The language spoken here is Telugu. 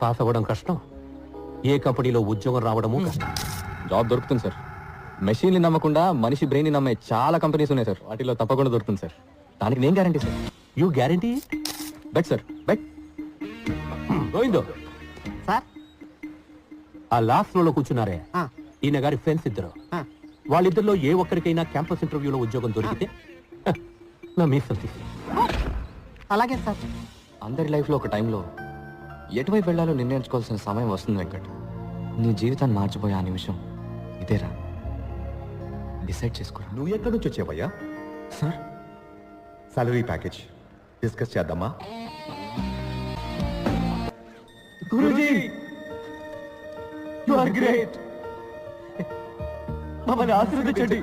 పాస్ అవ్వడం కష్టం, ఏ కంపెనీలో ఉద్యోగం రావడము కష్టం. జాబ్ దొరుకుతుంది సార్. మెషిన్ని నమ్మకుండా మనిషి బ్రెయిన్ నమ్మే చాలా కంపెనీస్ ఉన్నాయి సార్. వాటిలో తప్పకుండా దొరుకుతుంది సార్. దానికి నేను guarantee sir. You guarantee? Bet sir, bet. గోవిందో సార్, ఆ లాస్ట్ లో కూర్చున్నారే, ఈయన గారి ఫ్రెండ్స్ ఇద్దరు. వాళ్ళిద్దరిలో ఏ ఒక్కరికైనా క్యాంపస్ ఇంటర్వ్యూలో ఉద్యోగం దొరికితే నా మీసం తీసి. అలాగే సార్. అందరి లైఫ్లో ఒక టైంలో ఎటువైపు వెళ్ళాలో నిర్ణయించుకోవాల్సిన సమయం వస్తుంది వెంకట్. నీ జీవితాన్ని మార్చిపోయే ఆ నిమిషం ఇదేరా. డిసైడ్ చేసుకోరా. నువ్వు ఎక్కడి నుంచి వచ్చావయ్యా? సార్, సాలరీ ప్యాకేజ్ డిస్కస్ చేద్దామా? గురూజీ, యు ఆర్ గ్రేట్. మమ్మల్ని ఆశీర్వదించండి.